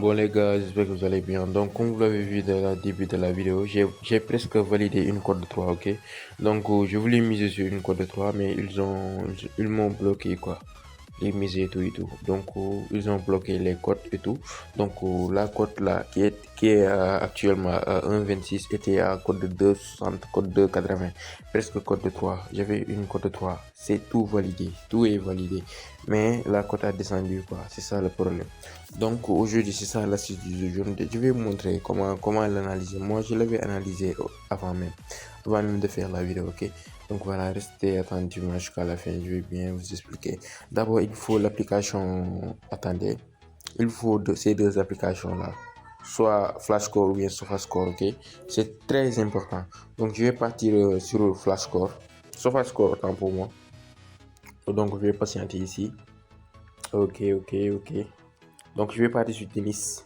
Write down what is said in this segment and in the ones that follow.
Bon les gars, j'espère que vous allez bien. Donc comme vous l'avez vu dès le début de la vidéo, j'ai presque validé une cote de 3, ok. Donc je voulais miser sur une cote de 3, mais ils m'ont bloqué quoi. Les mises et tout et tout. Donc ils ont bloqué les cotes et tout. Donc la cote là qui est actuellement à 1,26 était à cote de 2,60, cote de 80, presque cote de 3. J'avais une cote de 3. C'est tout validé, tout est validé. Mais la cote a descendu quoi. C'est ça le problème. Donc aujourd'hui, c'est ça l'astuce du jour. Je vais vous montrer comment l'analyser. Moi, je l'avais analysé avant même de faire la vidéo, ok? Donc voilà, restez attentivement jusqu'à la fin, je vais bien vous expliquer. D'abord, il faut l'application, attendez, il faut ces deux applications-là, soit Flashcore ou bien SofaScore, ok? C'est très important. Donc je vais partir sur Flashcore. SofaScore, autant pour moi. Donc je vais patienter ici. Ok, ok, ok. Donc je vais partir sur tennis.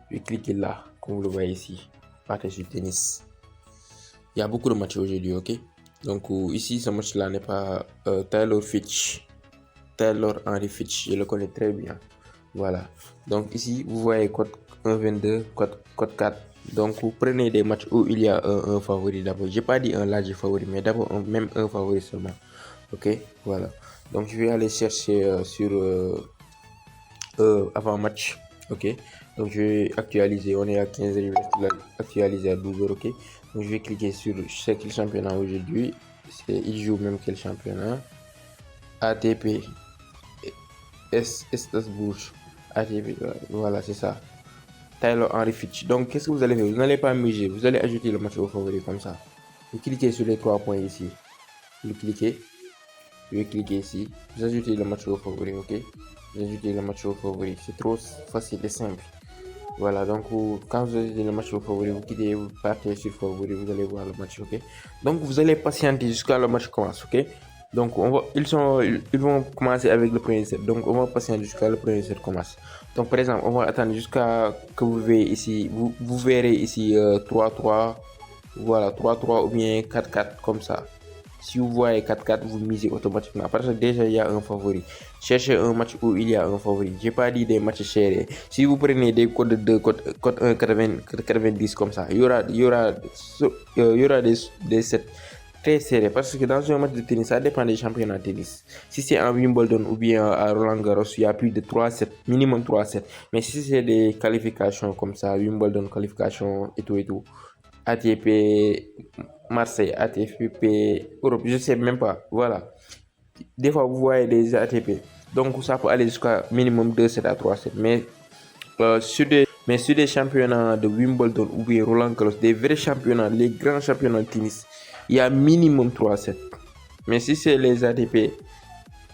Je vais cliquer là, comme vous le voyez ici. Partir sur tennis. Il y a beaucoup de matchs aujourd'hui, ok? Donc ici, ce match-là n'est pas Taylor Fitch. Taylor Henry Fitch, je le connais très bien. Voilà. Donc ici, vous voyez code 1,22, code 4. Donc vous prenez des matchs où il y a un favori d'abord. J'ai pas dit un large favori, mais d'abord même un favori seulement. Ok, voilà. Donc je vais aller chercher sur avant match. Ok, donc je vais actualiser. On est à 15 heures, je vais actualiser à 12 heures. Ok, donc je vais cliquer sur c'est quel championnat aujourd'hui. Il joue même quel championnat? ATP Strasbourg. ATP, voilà, c'est ça. Taylor Henry Fitch. Donc qu'est-ce que vous allez faire? Vous n'allez pas miser, vous allez ajouter le match au favori comme ça. Vous cliquez sur les trois points ici. Vous cliquez. Je vais cliquer ici. Vous ajoutez le match au favori, ok? Vous ajoutez le match au favori. C'est trop facile et simple. Voilà, donc quand vous ajoutez le match au favori, vous quittez, vous partez sur favori, vous allez voir le match, ok? Donc vous allez patienter jusqu'à le match commence, ok? Donc ils vont commencer avec le premier set. Donc on va patienter jusqu'à le premier set commence. Donc par exemple, on va attendre jusqu'à que vous verrez ici, vous verrez ici 3-3, voilà, 3-3 ou bien 4-4 comme ça. Si vous voyez 4-4, vous misez automatiquement. Parce que déjà, il y a un favori. Cherchez un match où il y a un favori. J'ai pas dit des matchs chers. Si vous prenez des codes de 2, code 1, 90 comme ça, il y aura des sets très serrés. Parce que dans un match de tennis, ça dépend des championnats de tennis. Si c'est en Wimbledon ou bien à Roland Garros, il y a plus de 3 sets, minimum 3 sets. Mais si c'est des qualifications comme ça, Wimbledon, qualification et tout, ATP Marseille, ATP Europe, je sais même pas. Voilà. Des fois, vous voyez des ATP. Donc, ça peut aller jusqu'à minimum 2 7 à 3 7. Mais sur des championnats de Wimbledon ou bien Roland Garros, des vrais championnats, les grands championnats de tennis, il y a minimum 3 7. Mais si c'est les ATP,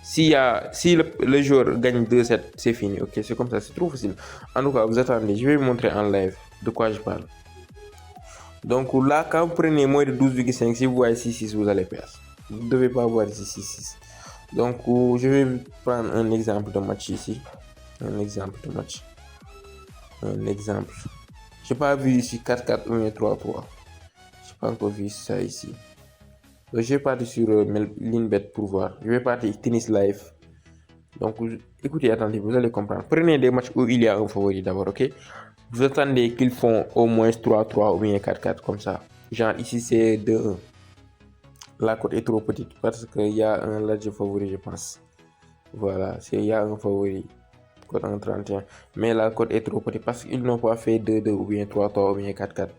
si le joueur gagne 2 7, c'est fini. Ok, c'est comme ça, c'est trop facile. En tout cas, vous attendez, je vais vous montrer en live de quoi je parle. Donc là, quand vous prenez moins de 12,5, si vous voyez 6,6, vous allez perdre. Vous ne devez pas avoir 6,6. Donc je vais prendre un exemple de match ici. Un exemple de match. Un exemple. Je n'ai pas vu ici 4-4 ou 3-3. Je n'ai pas encore vu ça ici. Donc, je vais partir sur Linbet pour voir. Je vais partir tennis live. Donc écoutez, attendez, vous allez comprendre. Prenez des matchs où il y a un favori d'abord, ok? Vous attendez qu'ils font au moins 3-3 ou bien 4-4 comme ça. Genre ici c'est 2-1. La cote est trop petite parce qu'il y a un large favori, je pense. Voilà, il y a un favori, cote 1,31. Mais la cote est trop petite parce qu'ils n'ont pas fait 2-2 ou bien 3-3 ou bien 4-4.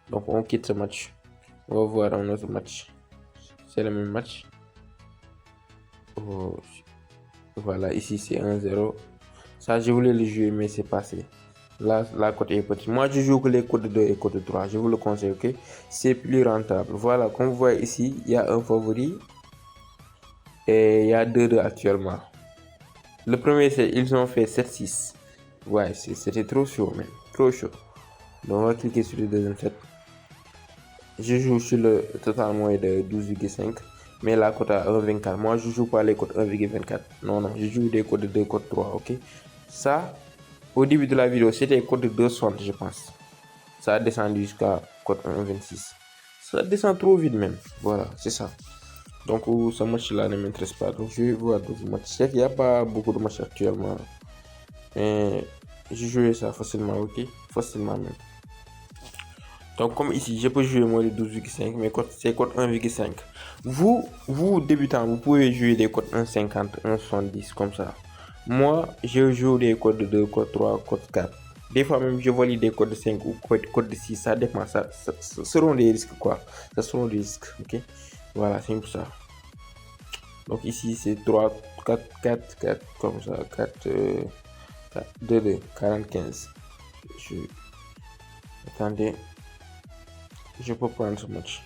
Donc on quitte ce match. On va voir un autre match. C'est le même match. Oh, voilà, ici c'est 1-0. Ça, je voulais le jouer, mais c'est passé. Là, la cote est petite. Moi, je joue que les codes 2 et codes 3. Je vous le conseille, ok? C'est plus rentable. Voilà, comme vous voyez ici, il y a un favori et il y a 2-2 actuellement. Le premier, c'est ils ont fait 7-6. Ouais, c'était trop chaud, même. Trop chaud. Donc, on va cliquer sur le deuxième set. Je joue sur le total moyen de 12,5. Mais la cote à 1,24. Moi, je joue pas les codes 1,24. Non, non, je joue des codes 2, codes 3, ok? Ça, au début de la vidéo, c'était code 2,60, je pense. Ça a descendu jusqu'à code 1,26. Ça descend trop vite même. Voilà, c'est ça. Donc, ce match-là ne m'intéresse pas. Donc, je vais voir d'autres matchs. C'est qu'il n'y a pas beaucoup de matchs actuellement. Mais J'ai joué ça facilement, ok? Facilement même. Donc, comme ici, je peux jouer moins de 12,5, mais c'est code 1,5. Vous, débutant, vous pouvez jouer des codes 1,50, 1,70 comme ça. Moi, je joue des codes 2, code 3, code 4. Des fois même, je valide des codes 5 ou code 6, ça dépend. Ça seront des risques, quoi. Ça seront des risques, ok? Voilà, c'est pour ça. Donc ici, c'est 3, 4, 4, 4, comme ça, 4, 4 2, 2, 45. Je... Attendez, je peux prendre ce match.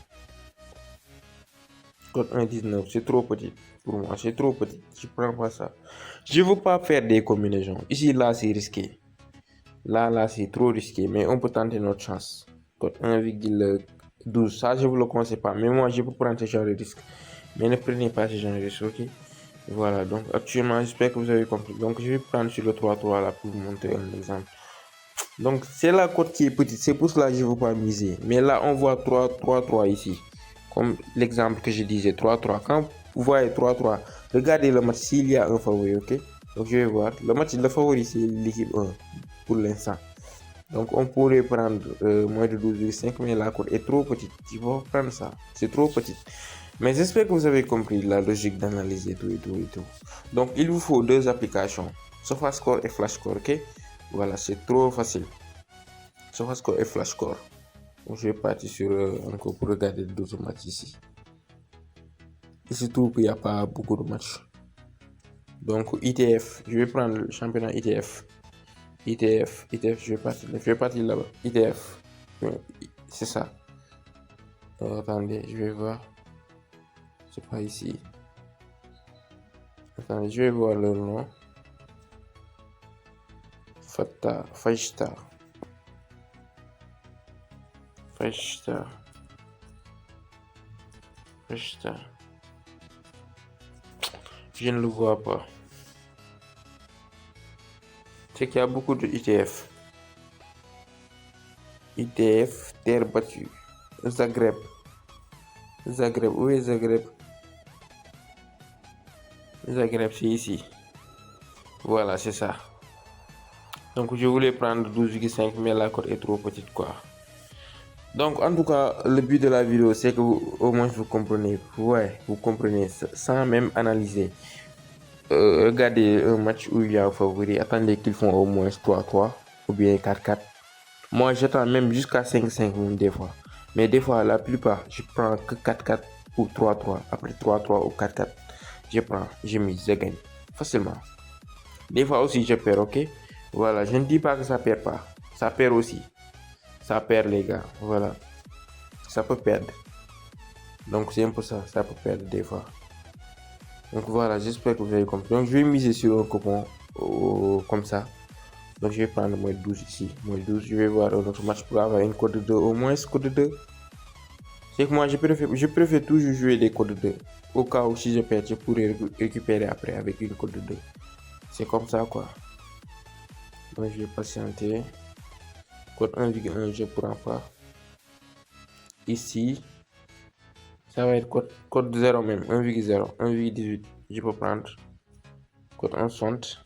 Code 1,19, c'est trop petit pour moi, c'est trop petit. Je prends pas ça. Je veux pas faire des combinaisons. Ici, là, c'est risqué. Là, c'est trop risqué, mais on peut tenter notre chance. Code 1,12, ça, je vous le conseille pas. Mais moi, je peux prendre ce genre de risque. Mais ne prenez pas ce genre de risque, ok? Voilà, donc actuellement, j'espère que vous avez compris. Donc, je vais prendre sur le 3-3 là pour vous montrer un exemple. Donc, c'est la cote qui est petite, c'est pour cela que je ne veux pas miser. Mais là, on voit 3-3 ici. Comme l'exemple que je disais, 3-3. Quand vous voyez 3-3, regardez le match s'il y a un favori, ok? Donc, je vais voir. Le match, le favori, c'est l'équipe 1 pour l'instant. Donc, on pourrait prendre moins de 12,5, mais la cote est trop petite. Il faut prendre ça. C'est trop petit. Mais j'espère que vous avez compris la logique d'analyser tout et tout et tout. Donc, il vous faut deux applications, SofaScore et FlashScore, ok? Voilà, c'est trop facile. SofaScore et FlashScore. Donc, je vais partir sur encore pour regarder d'autres matchs ici. Il se trouve qu'il n'y a pas beaucoup de matchs. Donc, ITF, je vais prendre le championnat ITF. ITF, je vais partir là-bas. ITF, c'est ça. Attendez, je vais voir. C'est pas ici. Attendez, je vais voir le nom. Fajstar. Je ne le vois pas. C'est qu'il y a beaucoup de ITF. ITF, terre battue. Zagreb. Où est Zagreb? Zagreb, c'est ici. Voilà, c'est ça. Donc, je voulais prendre 12,5, mais la cote est trop petite, quoi. Donc, en tout cas, le but de la vidéo, c'est que au moins vous comprenez. Ouais, vous comprenez sans même analyser. Regardez un match où il y a un favori, attendez qu'ils font au moins 3-3 ou bien 4-4. Moi, j'attends même jusqu'à 5-5 même des fois. Mais des fois, la plupart, je prends que 4-4 ou 3-3. Après 3-3 ou 4-4, je mise, je gagne facilement. Des fois aussi, je perds, ok? Voilà, je ne dis pas que ça perd pas. Ça perd aussi. Ça perd, les gars. Voilà. Ça peut perdre. Donc, c'est un peu ça. Ça peut perdre des fois. Donc, voilà, j'espère que vous avez compris. Donc, je vais miser sur un coupon comme ça. Donc, je vais prendre moins 12 ici. Moins 12, je vais voir un autre match pour avoir une code de 2. Au moins, code de 2. C'est que moi, je préfère toujours jouer des codes de 2. Au cas où, si je perds, je pourrais récupérer après avec une code de 2. C'est comme ça, quoi. Donc, je vais patienter. Code 1,1, je ne prends pas. Ici, ça va être code 0 même. 1,0, 1,18. Je peux prendre. Code 1,60.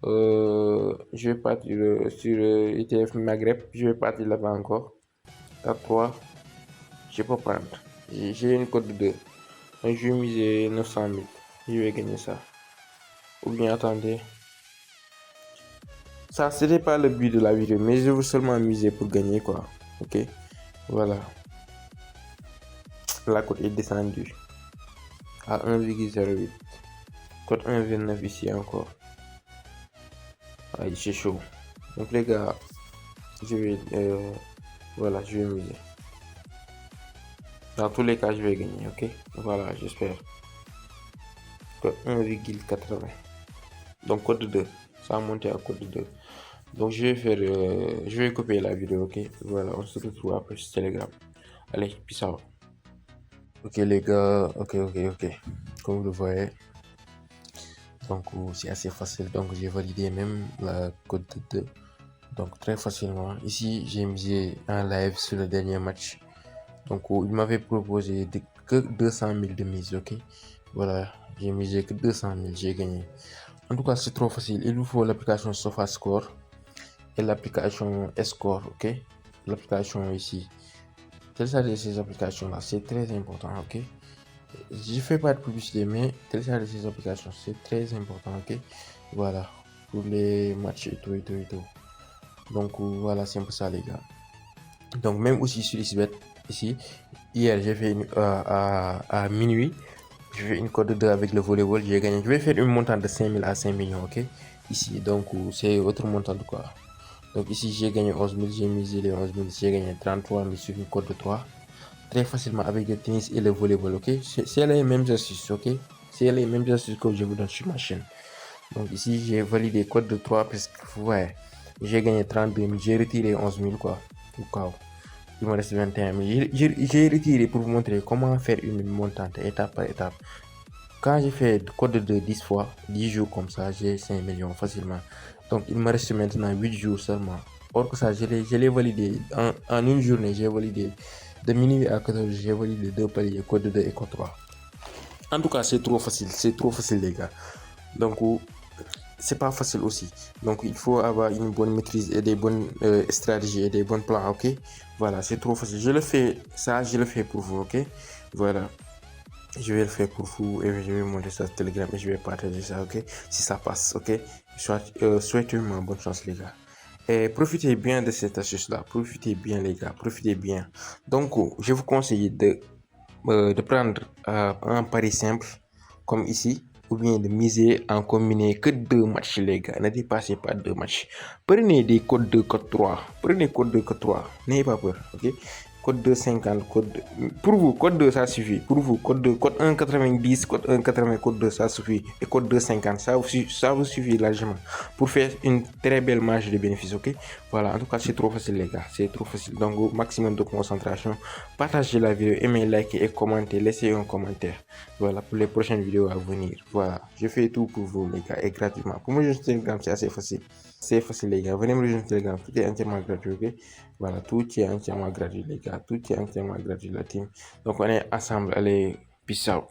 Je vais partir sur ETF Maghreb. Je vais partir là-bas encore. À 3. Je peux prendre. J'ai une code de 2. Donc, je vais miser 900 000. Je vais gagner ça. Ou bien, attendez. Ça, c'était pas le but de la vidéo, mais je veux seulement miser pour gagner, quoi. Ok. Voilà. La cote est descendue à 1,08. Code 1,29 ici encore. Ah, c'est chaud. Donc, les gars, je vais. Voilà, je vais miser. Dans tous les cas, je vais gagner, ok? Voilà, j'espère. Code 1,80. Donc, code 2. Ça a monté à code 2. Donc, je vais faire. Je vais copier la vidéo, ok? Voilà, on se retrouve après sur Telegram. Allez, peace out. Ok, les gars, ok. Comme vous le voyez, donc c'est assez facile. Donc, j'ai validé même la code 2. Donc, très facilement. Ici, j'ai misé en live sur le dernier match. Donc, il m'avait proposé que 200 000 de mise, ok? Voilà, j'ai misé que 200 000, j'ai gagné. En tout cas, c'est trop facile. Il vous faut l'application SofaScore et l'application Score, ok? L'application ici. Télécharger ces applications-là, c'est très important, ok? Je ne fais pas de publicité, mais télécharger ces applications, c'est très important, ok? Voilà, pour les matchs et tout, et tout, et tout. Donc voilà, c'est un peu ça, les gars. Donc même aussi sur XBet, ici, hier, j'ai fait à minuit, j'ai fait une cote de 2 avec le volleyball, j'ai gagné. Je vais faire une montant de 5 000 à 5 millions, ok? Ici, donc c'est autre montant, quoi. Donc ici, j'ai gagné 11 000, j'ai misé les 11 000, j'ai gagné 33 000 sur une cote de 3. Très facilement avec le tennis et le volleyball, ok? C'est les mêmes astuces, ok? C'est les mêmes astuces que je vous donne sur ma chaîne. Donc ici, j'ai validé code de 3 parce que, ouais, j'ai gagné 32 000, j'ai retiré 11 000, quoi. Au cas où. Il me reste 21 000. J'ai retiré pour vous montrer comment faire une montante étape par étape. Quand j'ai fait code de 10 fois, 10 jours comme ça, j'ai 5 millions facilement. Donc il me reste maintenant 8 jours seulement. Or que ça, je l'ai validé en une journée, j'ai validé de minuit à 14 j'ai validé 2 paliers, code 2 et code 3. En tout cas, c'est trop facile les gars. Donc c'est pas facile aussi. Donc il faut avoir une bonne maîtrise et des bonnes stratégies et des bons plans, ok? Voilà, c'est trop facile. Je le fais pour vous, ok? Voilà. Je vais le faire pour vous et je vais monter ça sur Telegram et je vais partager ça, ok? Si ça passe, ok? Souhaitez-moi bonne chance, les gars. Et profitez bien de cette astuce-là. Profitez bien, les gars. Profitez bien. Donc, je vous conseille de prendre un pari simple, comme ici, ou bien de miser en combiné que 2 matchs, les gars. Ne dépassez pas 2 matchs. Prenez des codes 2, code 3. Prenez code 2, code 3. N'ayez pas peur, ok? Code 2, 50, code 2. Pour vous, code 2, ça suffit. Pour vous, code 2, code 1, 90, code 1, 80, code 2, ça suffit. Et code 2, 50, ça vous suffit largement pour faire une très belle marge de bénéfices, ok? Voilà, en tout cas, c'est trop facile, les gars. C'est trop facile. Donc, au maximum de concentration, partagez la vidéo, aimez, likez et commentez. Laissez un commentaire. Voilà, pour les prochaines vidéos à venir. Voilà, je fais tout pour vous, les gars, et gratuitement. Pour moi, je suis Telegram, c'est assez facile. C'est facile, les gars. Venez me rejoindre Telegram. Tout est entièrement gratuit, ok? Voilà, tout est entièrement gratuit, les gars. Tout est entièrement gratuit, la team. Donc, on est ensemble. Allez, peace out.